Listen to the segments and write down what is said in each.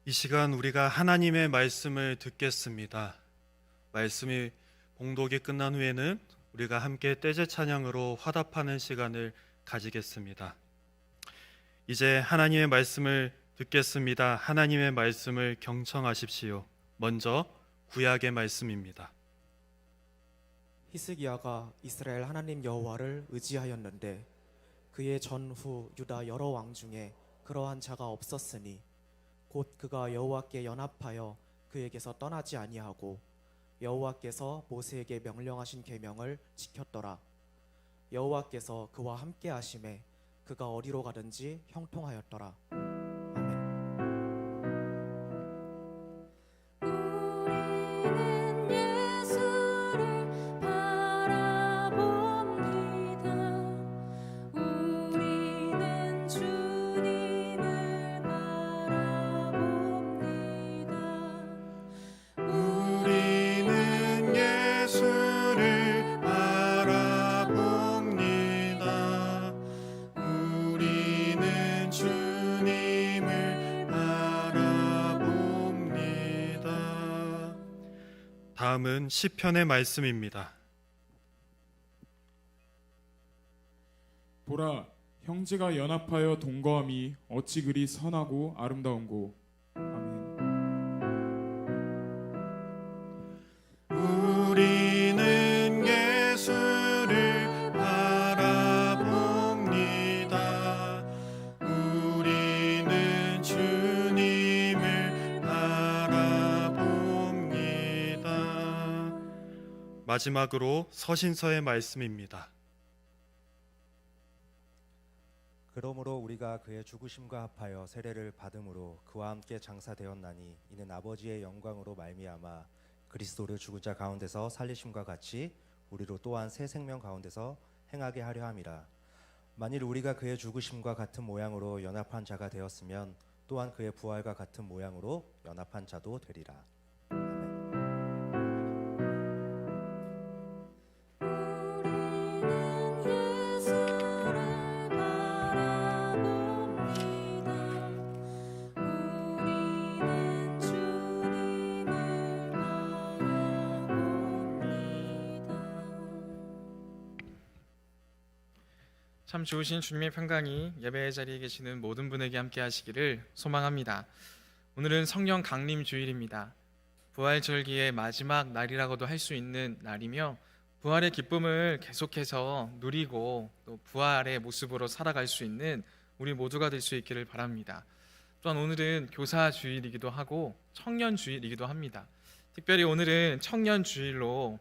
이 시간 우리가 하나님의 말씀을 듣겠습니다. 말씀이 봉독이 끝난 후에는 우리가 함께 떼제 찬양으로 화답하는 시간을 가지겠습니다. 이제 하나님의 말씀을 듣겠습니다. 하나님의 말씀을 경청하십시오. 먼저 구약의 말씀입니다. 히스기야가 이스라엘 하나님 여호와를 의지하였는데 그의 전후 유다 여러 왕 중에 그러한 자가 없었으니 곧 그가 여호와께 연합하여 그에게서 떠나지 아니하고 여호와께서 모세에게 명령하신 계명을 지켰더라. 여호와께서 그와 함께 하심에 그가 어디로 가든지 형통하였더라. 아멘. 우리는 예수를 바라봅니다. 우리는 주님을 바라봅니다. 우리는 예수를 바라봅니다. 우리는 주님을 바라봅니다. 다음은 시편의 말씀입니다. 보라, 형제가 연합하여 동거함이 어찌 그리 선하고 아름다운고. 아멘. 우리는 예수를 바라봅니다. 우리는 주님을 바라봅니다. 마지막으로 서신서의 말씀입니다. 그러므로 우리가 그의 죽으심과 합하여 세례를 받음으로 그와 함께 장사되었나니 이는 아버지의 영광으로 말미암아 그리스도를 죽은 자 가운데서 살리심과 같이 우리로 또한 새 생명 가운데서 행하게 하려 함이라. 만일 우리가 그의 죽으심과 같은 모양으로 연합한 자가 되었으면 또한 그의 부활과 같은 모양으로 연합한 자도 되리라. 우리는 예수를 바라봅니다. 우리는 주님을 바라봅니다. 참 좋으신 주님의 평강이 예배의 자리에 계시는 모든 분에게 함께 하시기를 소망합니다. 오늘은 성령 강림 주일입니다. 부활절기의 마지막 날이라고도 할 수 있는 날이며 부활의 기쁨을 계속해서 누리고 또 부활의 모습으로 살아갈 수 있는 우리 모두가 될 수 있기를 바랍니다. 또한 오늘은 교사 주일이기도 하고 청년 주일이기도 합니다. 특별히 오늘은 청년 주일로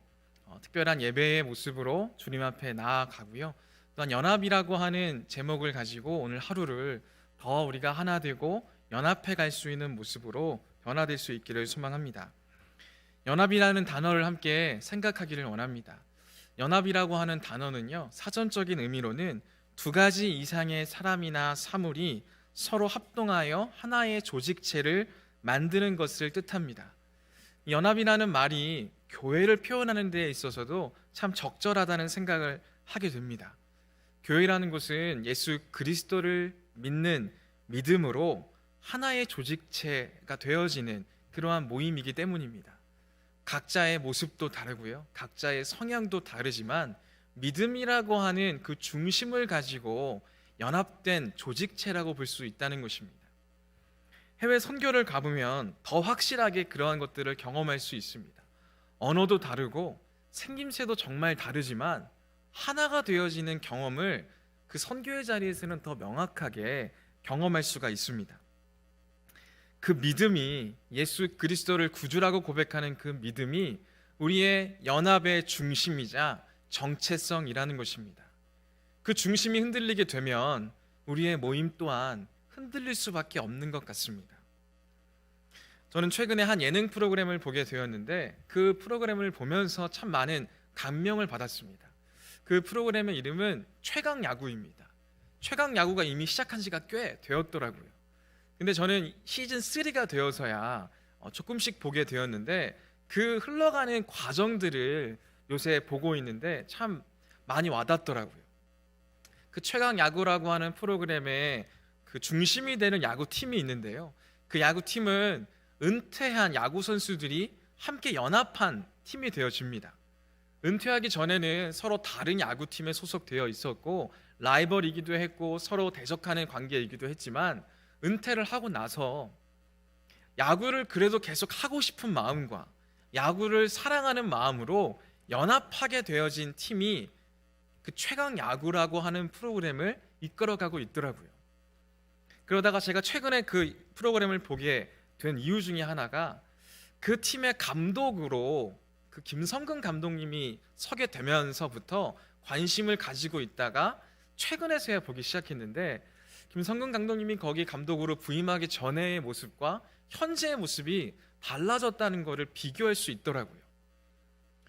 특별한 예배의 모습으로 주님 앞에 나아가고요. 또한 연합이라고 하는 제목을 가지고 오늘 하루를 더 우리가 하나 되고 연합해 갈 수 있는 모습으로 변화될 수 있기를 소망합니다. 연합이라는 단어를 함께 생각하기를 원합니다. 연합이라고 하는 단어는요, 사전적인 의미로는 두 가지 이상의 사람이나 사물이 서로 합동하여 하나의 조직체를 만드는 것을 뜻합니다. 이 연합이라는 말이 교회를 표현하는 데 있어서도 참 적절하다는 생각을 하게 됩니다. 교회라는 것은 예수 그리스도를 믿는 믿음으로 하나의 조직체가 되어지는 그러한 모임이기 때문입니다. 각자의 모습도 다르고요, 각자의 성향도 다르지만 믿음이라고 하는 그 중심을 가지고 연합된 조직체라고 볼 수 있다는 것입니다. 해외 선교를 가보면 더 확실하게 그러한 것들을 경험할 수 있습니다. 언어도 다르고 생김새도 정말 다르지만 하나가 되어지는 경험을 그 선교의 자리에서는 더 명확하게 경험할 수가 있습니다. 그 믿음이, 예수 그리스도를 구주라고 고백하는 그 믿음이 우리의 연합의 중심이자 정체성이라는 것입니다. 그 중심이 흔들리게 되면 우리의 모임 또한 흔들릴 수밖에 없는 것 같습니다. 저는 최근에 한 예능 프로그램을 보게 되었는데 그 프로그램을 보면서 참 많은 감명을 받았습니다. 그 프로그램의 이름은 최강야구입니다. 최강야구가 이미 시작한 지가 꽤 되었더라고요. 근데 저는 시즌 3가 되어서야 조금씩 보게 되었는데 그 흘러가는 과정들을 요새 보고 있는데 참 많이 와닿더라고요. 그 최강 야구라고 하는 프로그램에 그 중심이 되는 야구팀이 있는데요. 그 야구팀은 은퇴한 야구 선수들이 함께 연합한 팀이 되어집니다. 은퇴하기 전에는 서로 다른 야구팀에 소속되어 있었고 라이벌이기도 했고 서로 대적하는 관계이기도 했지만 은퇴를 하고 나서 야구를 그래도 계속 하고 싶은 마음과 야구를 사랑하는 마음으로 연합하게 되어진 팀이 그 최강 야구라고 하는 프로그램을 이끌어가고 있더라고요. 그러다가 제가 최근에 그 프로그램을 보게 된 이유 중에 하나가 그 팀의 감독으로 그 김성근 감독님이 서게 되면서부터 관심을 가지고 있다가 최근에서야 보기 시작했는데 김성근 감독님이 거기 감독으로 부임하기 전의 모습과 현재의 모습이 달라졌다는 것을 비교할 수 있더라고요.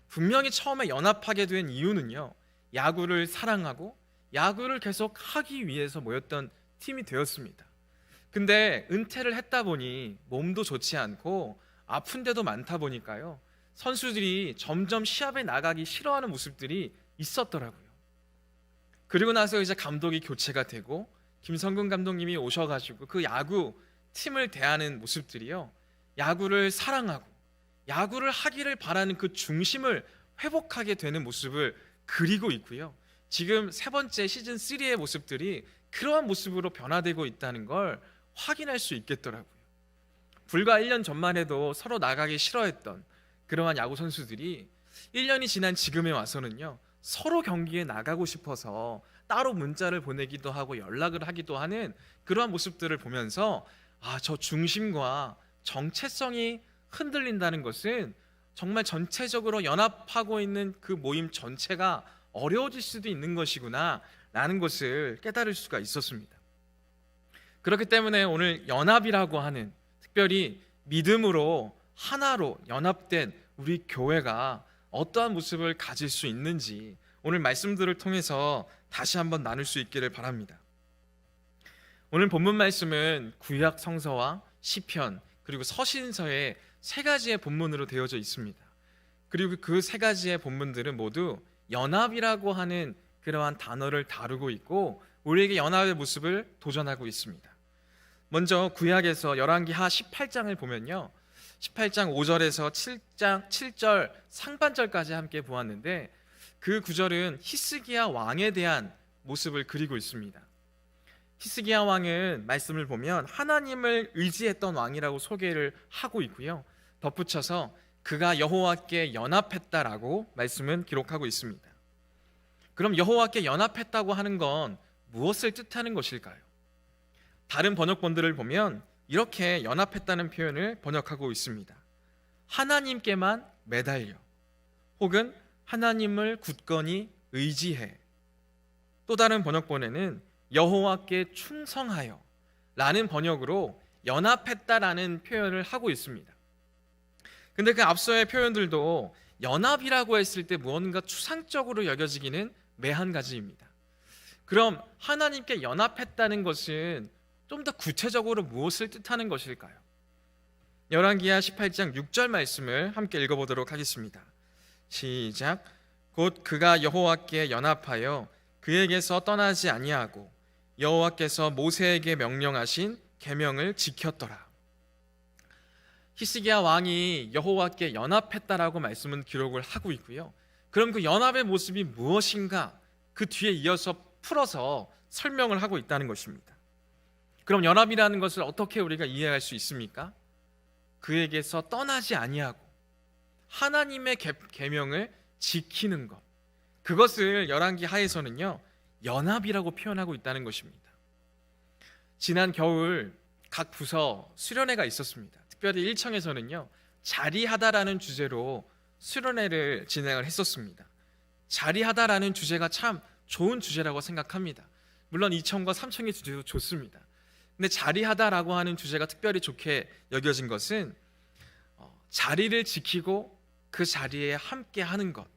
분명히 처음에 연합하게 된 이유는요, 야구를 사랑하고 야구를 계속 하기 위해서 모였던 팀이 되었습니다. 근데 은퇴를 했다 보니 몸도 좋지 않고 아픈 데도 많다 보니까요, 선수들이 점점 시합에 나가기 싫어하는 모습들이 있었더라고요. 그리고 나서 이제 감독이 교체가 되고 김성근 감독님이 오셔가지고 그 야구 팀을 대하는 모습들이요, 야구를 사랑하고 야구를 하기를 바라는 그 중심을 회복하게 되는 모습을 그리고 있고요. 지금 세 번째 시즌 3의 모습들이 그러한 모습으로 변화되고 있다는 걸 확인할 수 있겠더라고요. 불과 1년 전만 해도 서로 나가기 싫어했던 그러한 야구 선수들이 1년이 지난 지금에 와서는요, 서로 경기에 나가고 싶어서 따로 문자를 보내기도 하고 연락을 하기도 하는 그러한 모습들을 보면서 저 중심과 정체성이 흔들린다는 것은 정말 전체적으로 연합하고 있는 그 모임 전체가 어려워질 수도 있는 것이구나 라는 것을 깨달을 수가 있었습니다. 그렇기 때문에 오늘 연합이라고 하는, 특별히 믿음으로 하나로 연합된 우리 교회가 어떠한 모습을 가질 수 있는지 오늘 말씀들을 통해서 다시 한번 나눌 수 있기를 바랍니다. 오늘 본문 말씀은 구약 성서와 시편 그리고 서신서의 세 가지의 본문으로 되어져 있습니다. 그리고 그 세 가지의 본문들은 모두 연합이라고 하는 그러한 단어를 다루고 있고 우리에게 연합의 모습을 도전하고 있습니다. 먼저 구약에서 열왕기하 18장을 보면요, 18장 5절에서 7절 상반절까지 함께 보았는데 그 구절은 히스기야 왕에 대한 모습을 그리고 있습니다. 히스기야 왕은 말씀을 보면 하나님을 의지했던 왕이라고 소개를 하고 있고요, 덧붙여서 그가 여호와께 연합했다라고 말씀은 기록하고 있습니다. 그럼 여호와께 연합했다고 하는 건 무엇을 뜻하는 것일까요? 다른 번역본들을 보면 이렇게 연합했다는 표현을 번역하고 있습니다. 하나님께만 매달려, 혹은 하나님을 굳건히 의지해. 또 다른 번역본에는 여호와께 충성하여 라는 번역으로 연합했다라는 표현을 하고 있습니다. 근데 그 앞서의 표현들도 연합이라고 했을 때 무언가 추상적으로 여겨지기는 매한가지입니다. 그럼 하나님께 연합했다는 것은 좀 더 구체적으로 무엇을 뜻하는 것일까요? 열왕기하 18장 6절 말씀을 함께 읽어보도록 하겠습니다. 시작. 곧 그가 여호와께 연합하여 그에게서 떠나지 아니하고 여호와께서 모세에게 명령하신 계명을 지켰더라. 히스기야 왕이 여호와께 연합했다라고 말씀은 기록을 하고 있고요. 그럼 그 연합의 모습이 무엇인가 그 뒤에 이어서 풀어서 설명을 하고 있다는 것입니다. 그럼 연합이라는 것을 어떻게 우리가 이해할 수 있습니까? 그에게서 떠나지 아니하고 하나님의 계명을 지키는 것, 그것을 열왕기 하에서는요 연합이라고 표현하고 있다는 것입니다. 지난 겨울 각 부서 수련회가 있었습니다. 특별히 1청에서는요 자리하다라는 주제로 수련회를 진행을 했었습니다. 자리하다라는 주제가 참 좋은 주제라고 생각합니다. 물론 2청과 3청의 주제도 좋습니다. 근데 자리하다라고 하는 주제가 특별히 좋게 여겨진 것은 자리를 지키고 그 자리에 함께 하는 것,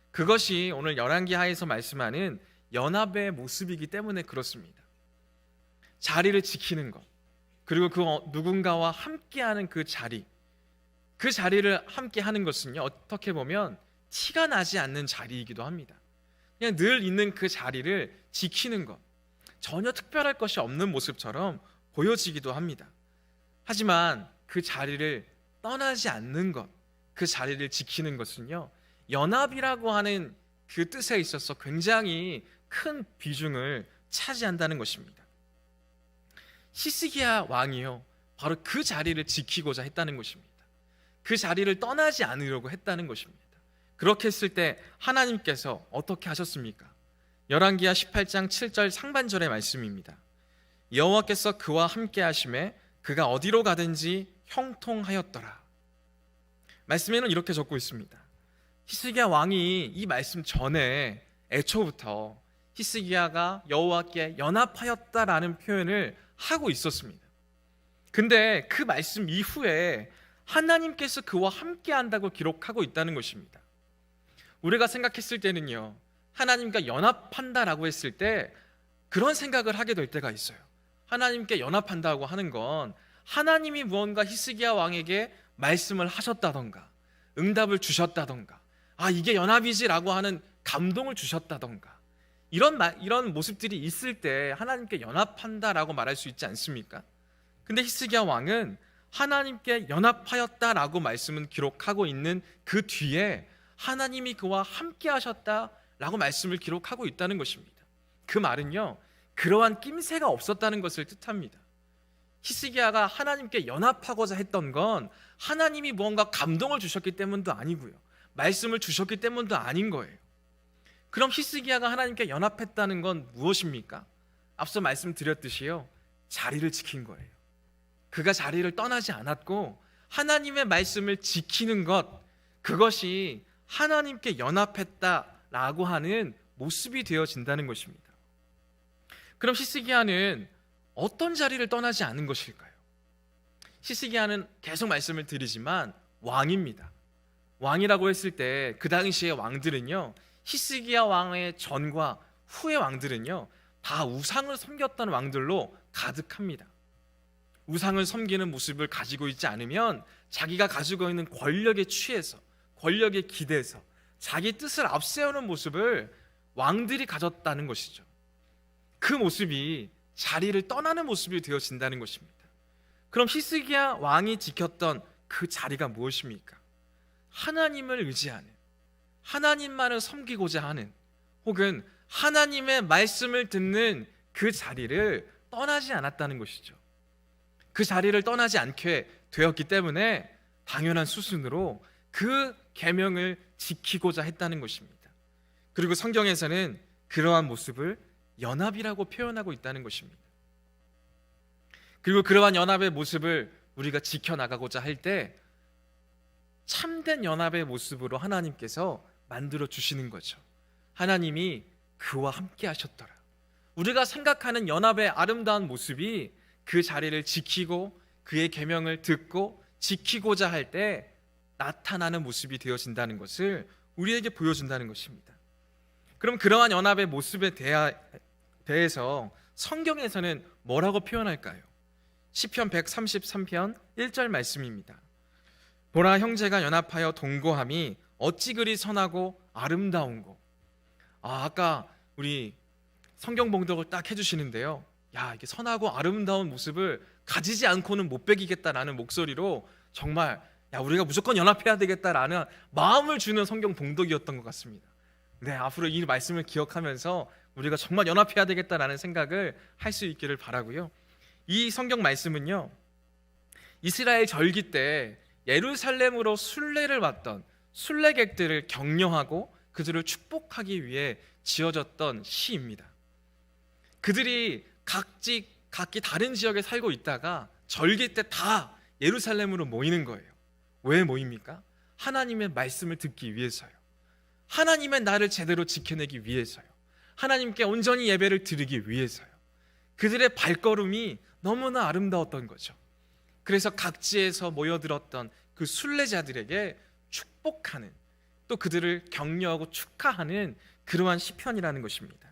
그것이 오늘 열왕기 하에서 말씀하는 연합의 모습이기 때문에 그렇습니다. 자리를 지키는 것, 그리고 그 누군가와 함께하는 그 자리를 함께하는 것은요 어떻게 보면 티가 나지 않는 자리이기도 합니다. 그냥 늘 있는 그 자리를 지키는 것, 전혀 특별할 것이 없는 모습처럼 보여지기도 합니다. 하지만 그 자리를 떠나지 않는 것, 그 자리를 지키는 것은요, 연합이라고 하는 그 뜻에 있어서 굉장히 큰 비중을 차지한다는 것입니다. 히스기야 왕이요, 바로 그 자리를 지키고자 했다는 것입니다. 그 자리를 떠나지 않으려고 했다는 것입니다. 그렇게 했을 때 하나님께서 어떻게 하셨습니까? 열왕기하 18장 7절 상반절의 말씀입니다. 여호와께서 그와 함께 하심에 그가 어디로 가든지 형통하였더라. 말씀에는 이렇게 적고 있습니다. 히스기야 왕이 이 말씀 전에 애초부터 히스기야가 여호와께 연합하였다라는 표현을 하고 있었습니다. 근데 그 말씀 이후에 하나님께서 그와 함께 한다고 기록하고 있다는 것입니다. 우리가 생각했을 때는요, 하나님과 연합한다라고 했을 때 그런 생각을 하게 될 때가 있어요. 하나님께 연합한다고 하는 건 하나님이 무언가 히스기야 왕에게 말씀을 하셨다던가 응답을 주셨다던가, 아 이게 연합이지라고 하는 감동을 주셨다던가, 이런 모습들이 있을 때 하나님께 연합한다라고 말할 수 있지 않습니까? 근데 히스기야 왕은 하나님께 연합하였다라고 말씀은 기록하고 있는 그 뒤에 하나님이 그와 함께 하셨다라고 말씀을 기록하고 있다는 것입니다. 그 말은요, 그러한 낌새가 없었다는 것을 뜻합니다. 히스기야가 하나님께 연합하고자 했던 건 하나님이 무언가 감동을 주셨기 때문도 아니고요, 말씀을 주셨기 때문도 아닌 거예요. 그럼 히스기야가 하나님께 연합했다는 건 무엇입니까? 앞서 말씀드렸듯이요, 자리를 지킨 거예요. 그가 자리를 떠나지 않았고 하나님의 말씀을 지키는 것, 그것이 하나님께 연합했다라고 하는 모습이 되어진다는 것입니다. 그럼 히스기야는 어떤 자리를 떠나지 않은 것일까요? 히스기야는 계속 말씀을 드리지만 왕입니다. 왕이라고 했을 때 그 당시의 왕들은요, 히스기야 왕의 전과 후의 왕들은요, 다 우상을 섬겼던 왕들로 가득합니다. 우상을 섬기는 모습을 가지고 있지 않으면 자기가 가지고 있는 권력에 취해서, 권력에 기대서 자기 뜻을 앞세우는 모습을 왕들이 가졌다는 것이죠. 그 모습이 자리를 떠나는 모습이 되어진다는 것입니다. 그럼 히스기야 왕이 지켰던 그 자리가 무엇입니까? 하나님을 의지하는, 하나님만을 섬기고자 하는, 혹은 하나님의 말씀을 듣는 그 자리를 떠나지 않았다는 것이죠. 그 자리를 떠나지 않게 되었기 때문에 당연한 수순으로 그 계명을 지키고자 했다는 것입니다. 그리고 성경에서는 그러한 모습을 연합이라고 표현하고 있다는 것입니다. 그리고 그러한 연합의 모습을 우리가 지켜나가고자 할 때 참된 연합의 모습으로 하나님께서 만들어 주시는 거죠. 하나님이 그와 함께 하셨더라. 우리가 생각하는 연합의 아름다운 모습이 그 자리를 지키고 그의 계명을 듣고 지키고자 할 때 나타나는 모습이 되어진다는 것을 우리에게 보여준다는 것입니다. 그럼 그러한 연합의 모습에 대해서 성경에서는 뭐라고 표현할까요? 시편 133편 1절 말씀입니다. 보라, 형제가 연합하여 동거함이 어찌 그리 선하고 아름다운고. 아까 우리 성경 봉독을 딱 해주시는데요, 야, 이게 선하고 아름다운 모습을 가지지 않고는 못 배기겠다라는 목소리로 정말, 야, 우리가 무조건 연합해야 되겠다라는 마음을 주는 성경 봉독이었던 것 같습니다. 네, 앞으로 이 말씀을 기억하면서 우리가 정말 연합해야 되겠다라는 생각을 할 수 있기를 바라고요. 이 성경 말씀은요, 이스라엘 절기 때 예루살렘으로 순례를 왔던 순례객들을 격려하고 그들을 축복하기 위해 지어졌던 시입니다. 그들이 각기 다른 지역에 살고 있다가 절기 때 다 예루살렘으로 모이는 거예요. 왜 모입니까? 하나님의 말씀을 듣기 위해서요. 하나님의 나를 제대로 지켜내기 위해서요. 하나님께 온전히 예배를 드리기 위해서요. 그들의 발걸음이 너무나 아름다웠던 거죠. 그래서 각지에서 모여들었던 그 순례자들에게 축복하는, 또 그들을 격려하고 축하하는 그러한 시편이라는 것입니다.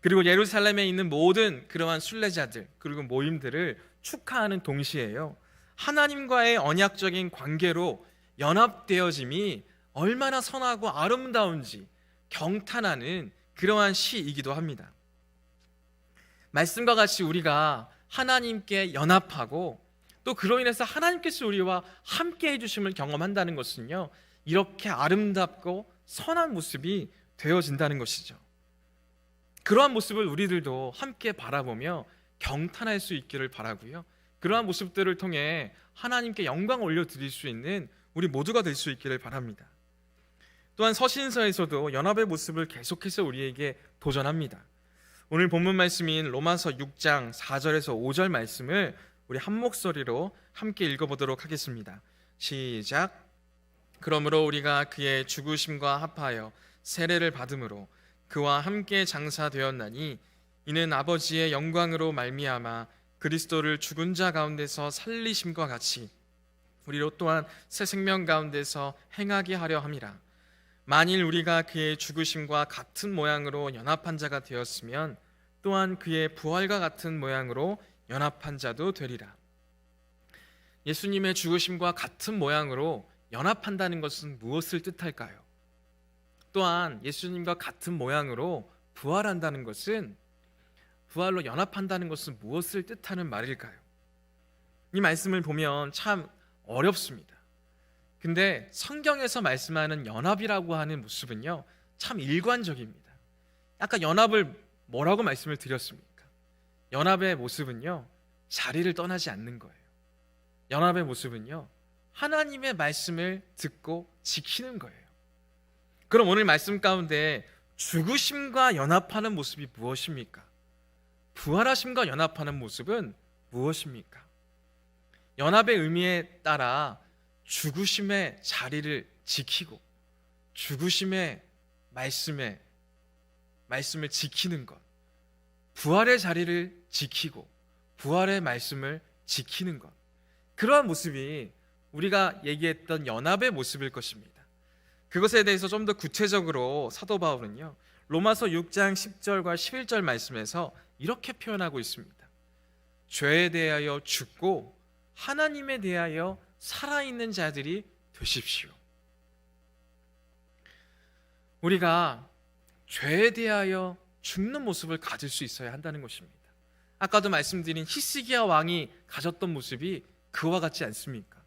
그리고 예루살렘에 있는 모든 그러한 순례자들 그리고 모임들을 축하하는 동시에요, 하나님과의 언약적인 관계로 연합되어짐이 얼마나 선하고 아름다운지 경탄하는 그러한 시이기도 합니다. 말씀과 같이 우리가 하나님께 연합하고 또 그로 인해서 하나님께서 우리와 함께 해주심을 경험한다는 것은요, 이렇게 아름답고 선한 모습이 되어진다는 것이죠. 그러한 모습을 우리들도 함께 바라보며 경탄할 수 있기를 바라고요, 그러한 모습들을 통해 하나님께 영광 올려드릴 수 있는 우리 모두가 될 수 있기를 바랍니다. 또한 서신서에서도 연합의 모습을 계속해서 우리에게 도전합니다. 오늘 본문 말씀인 로마서 6장 4절에서 5절 말씀을 우리 한 목소리로 함께 읽어보도록 하겠습니다. 시작. 그러므로 우리가 그의 죽으심과 합하여 세례를 받음으로 그와 함께 장사되었나니 이는 아버지의 영광으로 말미암아 그리스도를 죽은 자 가운데서 살리심과 같이 우리로 또한 새 생명 가운데서 행하게 하려 함이라. 만일 우리가 그의 죽으심과 같은 모양으로 연합한 자가 되었으면 또한 그의 부활과 같은 모양으로 연합한 자도 되리라. 예수님의 죽으심과 같은 모양으로 연합한다는 것은 무엇을 뜻할까요? 또한 예수님과 같은 모양으로 부활한다는 것은, 부활로 연합한다는 것은 무엇을 뜻하는 말일까요? 이 말씀을 보면 참 어렵습니다. 근데 성경에서 말씀하는 연합이라고 하는 모습은요, 참 일관적입니다. 아까 연합을 뭐라고 말씀을 드렸습니까? 연합의 모습은요, 자리를 떠나지 않는 거예요. 연합의 모습은요, 하나님의 말씀을 듣고 지키는 거예요. 그럼 오늘 말씀 가운데 죽으심과 연합하는 모습이 무엇입니까? 부활하심과 연합하는 모습은 무엇입니까? 연합의 의미에 따라 죽으심의 자리를 지키고 죽으심의 말씀을 지키는 것, 부활의 자리를 지키고 부활의 말씀을 지키는 것, 그러한 모습이 우리가 얘기했던 연합의 모습일 것입니다. 그것에 대해서 좀 더 구체적으로 사도 바울은요, 로마서 6장 10절과 11절 말씀에서 이렇게 표현하고 있습니다. 죄에 대하여 죽고 하나님에 대하여 살아있는 자들이 되십시오. 우리가 죄에 대하여 죽는 모습을 가질 수 있어야 한다는 것입니다. 아까도 말씀드린 히스기야 왕이 가졌던 모습이 그와 같지 않습니까?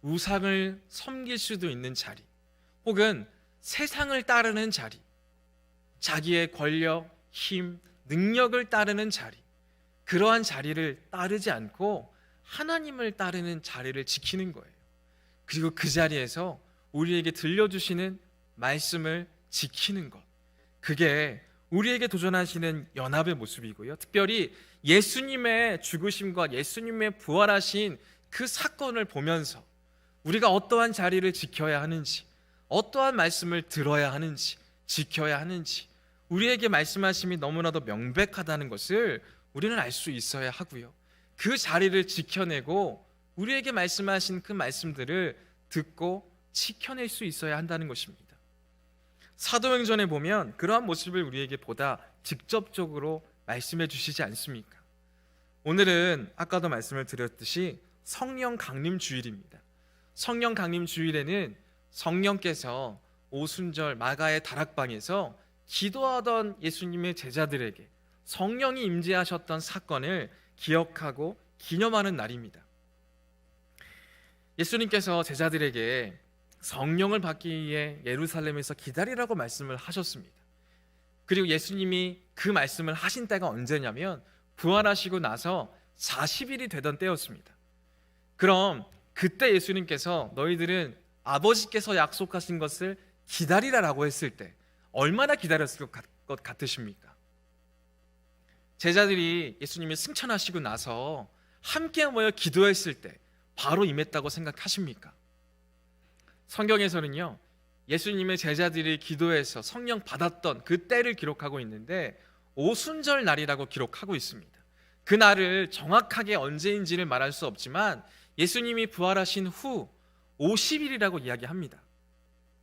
우상을 섬길 수도 있는 자리, 혹은 세상을 따르는 자리, 자기의 권력, 힘, 능력을 따르는 자리, 그러한 자리를 따르지 않고 하나님을 따르는 자리를 지키는 거예요. 그리고 그 자리에서 우리에게 들려주시는 말씀을 지키는 것, 그게 우리에게 도전하시는 연합의 모습이고요, 특별히 예수님의 죽으심과 예수님의 부활하신 그 사건을 보면서 우리가 어떠한 자리를 지켜야 하는지, 어떠한 말씀을 들어야 하는지, 지켜야 하는지 우리에게 말씀하심이 너무나도 명백하다는 것을 우리는 알 수 있어야 하고요, 그 자리를 지켜내고 우리에게 말씀하신 그 말씀들을 듣고 지켜낼 수 있어야 한다는 것입니다. 사도행전에 보면 그러한 모습을 우리에게 보다 직접적으로 말씀해 주시지 않습니까? 오늘은 아까도 말씀을 드렸듯이 성령 강림 주일입니다. 성령 강림 주일에는 성령께서 오순절 마가의 다락방에서 기도하던 예수님의 제자들에게 성령이 임재하셨던 사건을 기억하고 기념하는 날입니다. 예수님께서 제자들에게 성령을 받기 위해 예루살렘에서 기다리라고 말씀을 하셨습니다. 그리고 예수님이 그 말씀을 하신 때가 언제냐면 부활하시고 나서 40일이 되던 때였습니다. 그럼 그때 예수님께서 너희들은 아버지께서 약속하신 것을 기다리라라고 했을 때 얼마나 기다렸을 것 같으십니까? 제자들이 예수님이 승천하시고 나서 함께 모여 기도했을 때 바로 임했다고 생각하십니까? 성경에서는요, 예수님의 제자들이 기도해서 성령 받았던 그 때를 기록하고 있는데 오순절 날이라고 기록하고 있습니다. 그 날을 정확하게 언제인지를 말할 수 없지만 예수님이 부활하신 후 50일이라고 이야기합니다.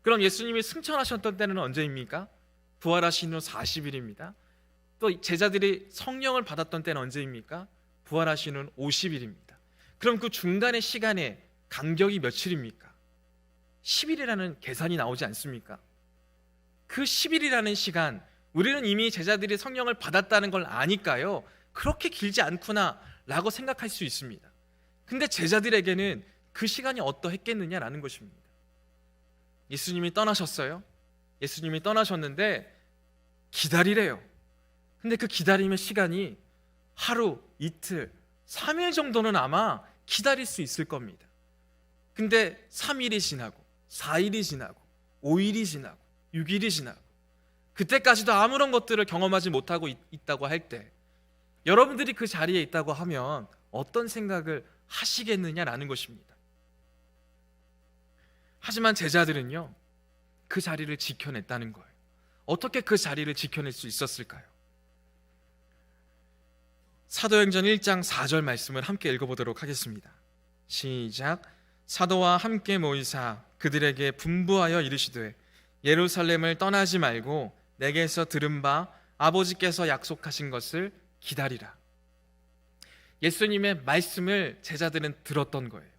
그럼 예수님이 승천하셨던 때는 언제입니까? 부활하신 후 40일입니다. 또 제자들이 성령을 받았던 때는 언제입니까? 부활하신 후 50일입니다. 그럼 그 중간의 시간에 간격이 며칠입니까? 10일이라는 계산이 나오지 않습니까? 그 10일이라는 시간, 우리는 이미 제자들이 성령을 받았다는 걸 아니까요, 그렇게 길지 않구나 라고 생각할 수 있습니다. 근데 제자들에게는 그 시간이 어떠했겠느냐라는 것입니다. 예수님이 떠나셨어요. 예수님이 떠나셨는데 기다리래요. 근데 그 기다림의 시간이 하루, 이틀, 3일 정도는 아마 기다릴 수 있을 겁니다. 근데 3일이 지나고 4일이 지나고 5일이 지나고 6일이 지나고 그때까지도 아무런 것들을 경험하지 못하고 있다고 할 때 여러분들이 그 자리에 있다고 하면 어떤 생각을 하시겠느냐라는 것입니다. 하지만 제자들은요, 그 자리를 지켜냈다는 거예요. 어떻게 그 자리를 지켜낼 수 있었을까요? 사도행전 1장 4절 말씀을 함께 읽어보도록 하겠습니다. 시작. 사도와 함께 모이사 그들에게 분부하여 이르시되 예루살렘을 떠나지 말고 내게서 들은 바 아버지께서 약속하신 것을 기다리라. 예수님의 말씀을 제자들은 들었던 거예요.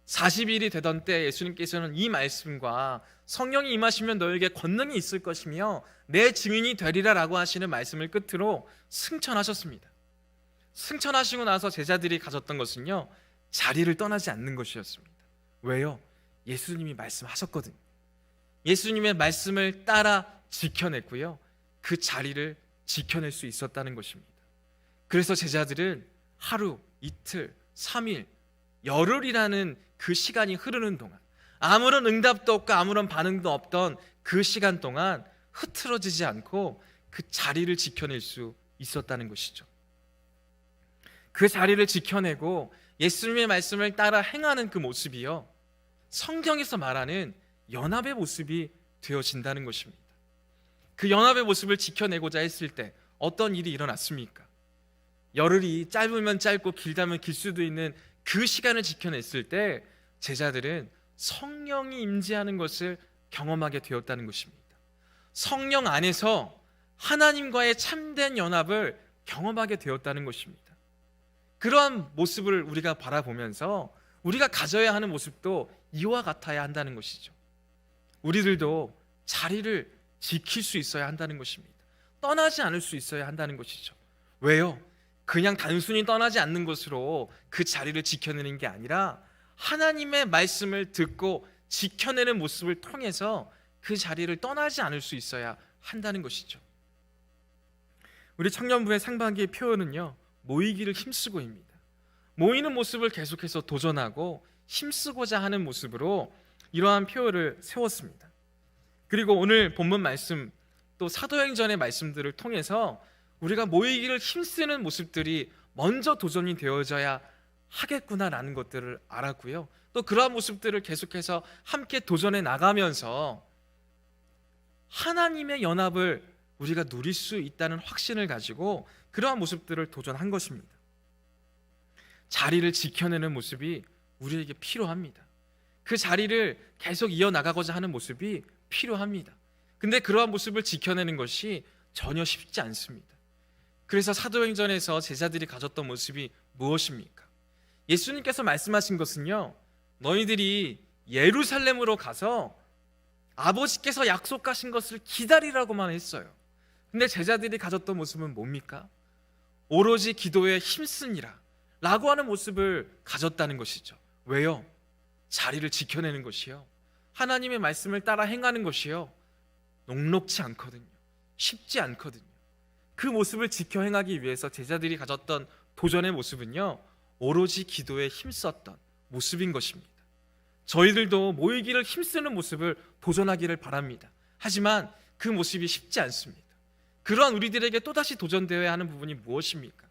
40일이 되던 때 예수님께서는 이 말씀과 성령이 임하시면 너에게 권능이 있을 것이며 내 증인이 되리라 라고 하시는 말씀을 끝으로 승천하셨습니다. 승천하시고 나서 제자들이 가졌던 것은요, 자리를 떠나지 않는 것이었습니다. 왜요? 예수님이 말씀하셨거든요. 예수님의 말씀을 따라 지켜냈고요, 그 자리를 지켜낼 수 있었다는 것입니다. 그래서 제자들은 하루, 이틀, 3일, 열흘이라는 그 시간이 흐르는 동안, 아무런 응답도 없고 아무런 반응도 없던 그 시간 동안 흐트러지지 않고 그 자리를 지켜낼 수 있었다는 것이죠. 그 자리를 지켜내고 예수님의 말씀을 따라 행하는 그 모습이요, 성경에서 말하는 연합의 모습이 되어진다는 것입니다. 그 연합의 모습을 지켜내고자 했을 때 어떤 일이 일어났습니까? 열흘이 짧으면 짧고 길다면 길 수도 있는 그 시간을 지켜냈을 때 제자들은 성령이 임재하는 것을 경험하게 되었다는 것입니다. 성령 안에서 하나님과의 참된 연합을 경험하게 되었다는 것입니다. 그러한 모습을 우리가 바라보면서 우리가 가져야 하는 모습도 이와 같아야 한다는 것이죠. 우리들도 자리를 지킬 수 있어야 한다는 것입니다. 떠나지 않을 수 있어야 한다는 것이죠. 왜요? 그냥 단순히 떠나지 않는 것으로 그 자리를 지켜내는 게 아니라 하나님의 말씀을 듣고 지켜내는 모습을 통해서 그 자리를 떠나지 않을 수 있어야 한다는 것이죠. 우리 청년부의 상반기의 표현은요, 모이기를 힘쓰고입니다. 모이는 모습을 계속해서 도전하고 힘쓰고자 하는 모습으로 이러한 표현을 세웠습니다. 그리고 오늘 본문 말씀, 또 사도행전의 말씀들을 통해서 우리가 모이기를 힘쓰는 모습들이 먼저 도전이 되어져야 하겠구나라는 것들을 알았고요, 또 그러한 모습들을 계속해서 함께 도전해 나가면서 하나님의 연합을 우리가 누릴 수 있다는 확신을 가지고 그러한 모습들을 도전한 것입니다. 자리를 지켜내는 모습이 우리에게 필요합니다. 그 자리를 계속 이어나가고자 하는 모습이 필요합니다. 근데 그러한 모습을 지켜내는 것이 전혀 쉽지 않습니다. 그래서 사도행전에서 제자들이 가졌던 모습이 무엇입니까? 예수님께서 말씀하신 것은요, 너희들이 예루살렘으로 가서 아버지께서 약속하신 것을 기다리라고만 했어요. 근데 제자들이 가졌던 모습은 뭡니까? 오로지 기도에 힘쓰니라 라고 하는 모습을 가졌다는 것이죠. 왜요? 자리를 지켜내는 것이요, 하나님의 말씀을 따라 행하는 것이요, 녹록지 않거든요. 쉽지 않거든요. 그 모습을 지켜 행하기 위해서 제자들이 가졌던 도전의 모습은요, 오로지 기도에 힘썼던 모습인 것입니다. 저희들도 모이기를 힘쓰는 모습을 도전하기를 바랍니다. 하지만 그 모습이 쉽지 않습니다. 그러한 우리들에게 또다시 도전되어야 하는 부분이 무엇입니까?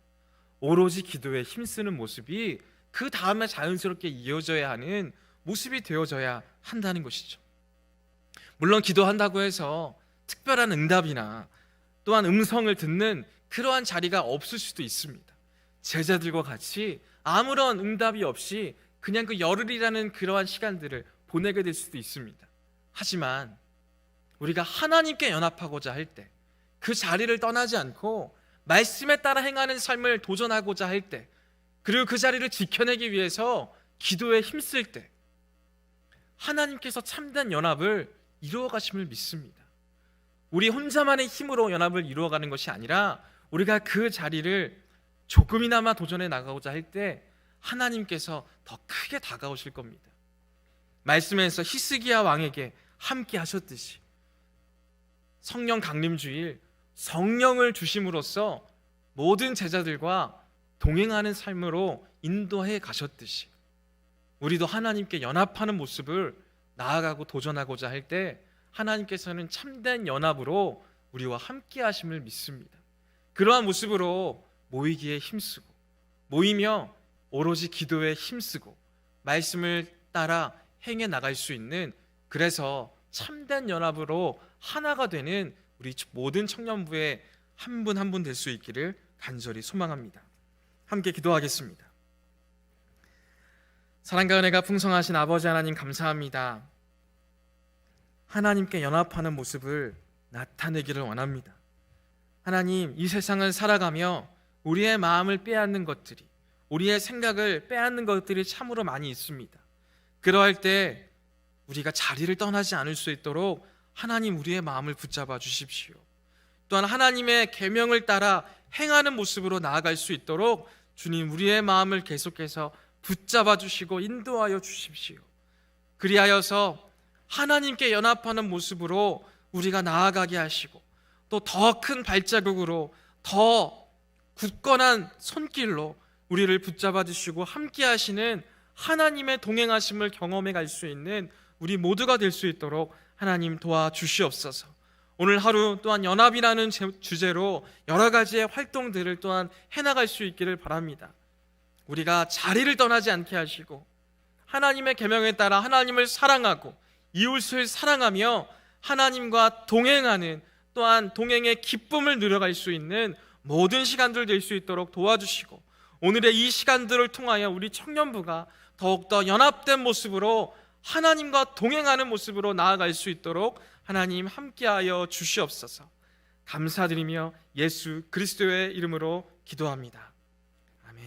오로지 기도에 힘쓰는 모습이 그 다음에 자연스럽게 이어져야 하는 모습이 되어져야 한다는 것이죠. 물론 기도한다고 해서 특별한 응답이나 또한 음성을 듣는 그러한 자리가 없을 수도 있습니다. 제자들과 같이 아무런 응답이 없이 그냥 그 열흘이라는 그러한 시간들을 보내게 될 수도 있습니다. 하지만 우리가 하나님께 연합하고자 할 때, 그 자리를 떠나지 않고 말씀에 따라 행하는 삶을 도전하고자 할 때, 그리고 그 자리를 지켜내기 위해서 기도에 힘쓸 때, 하나님께서 참된 연합을 이루어 가심을 믿습니다. 우리 혼자만의 힘으로 연합을 이루어가는 것이 아니라 우리가 그 자리를 조금이나마 도전해 나가고자 할 때 하나님께서 더 크게 다가오실 겁니다. 말씀에서 히스기야 왕에게 함께 하셨듯이 성령 강림주일 성령을 주심으로써 모든 제자들과 동행하는 삶으로 인도해 가셨듯이 우리도 하나님께 연합하는 모습을 나아가고 도전하고자 할 때 하나님께서는 참된 연합으로 우리와 함께 하심을 믿습니다. 그러한 모습으로 모이기에 힘쓰고 모이며 오로지 기도에 힘쓰고 말씀을 따라 행해 나갈 수 있는, 그래서 참된 연합으로 하나가 되는 우리 모든 청년부의 한 분 한 분 될 수 있기를 간절히 소망합니다. 함께 기도하겠습니다. 사랑과 은혜가 풍성하신 아버지 하나님, 감사합니다. 하나님께 연합하는 모습을 나타내기를 원합니다. 하나님, 이 세상을 살아가며 우리의 마음을 빼앗는 것들이, 우리의 생각을 빼앗는 것들이 참으로 많이 있습니다. 그러할 때 우리가 자리를 떠나지 않을 수 있도록 하나님 우리의 마음을 붙잡아 주십시오. 또한 하나님의 계명을 따라 행하는 모습으로 나아갈 수 있도록 주님 우리의 마음을 계속해서 붙잡아 주시고 인도하여 주십시오. 그리하여서 하나님께 연합하는 모습으로 우리가 나아가게 하시고 또 더 큰 발자국으로 더 굳건한 손길로 우리를 붙잡아 주시고 함께 하시는 하나님의 동행하심을 경험해 갈 수 있는 우리 모두가 될 수 있도록 하나님 도와주시옵소서. 오늘 하루 또한 연합이라는 주제로 여러 가지의 활동들을 또한 해나갈 수 있기를 바랍니다. 우리가 자리를 떠나지 않게 하시고 하나님의 계명에 따라 하나님을 사랑하고 이웃을 사랑하며 하나님과 동행하는, 또한 동행의 기쁨을 누려갈 수 있는 모든 시간들 될 수 있도록 도와주시고 오늘의 이 시간들을 통하여 우리 청년부가 더욱더 연합된 모습으로 하나님과 동행하는 모습으로 나아갈 수 있도록 하나님 함께하여 주시옵소서. 감사드리며 예수 그리스도의 이름으로 기도합니다.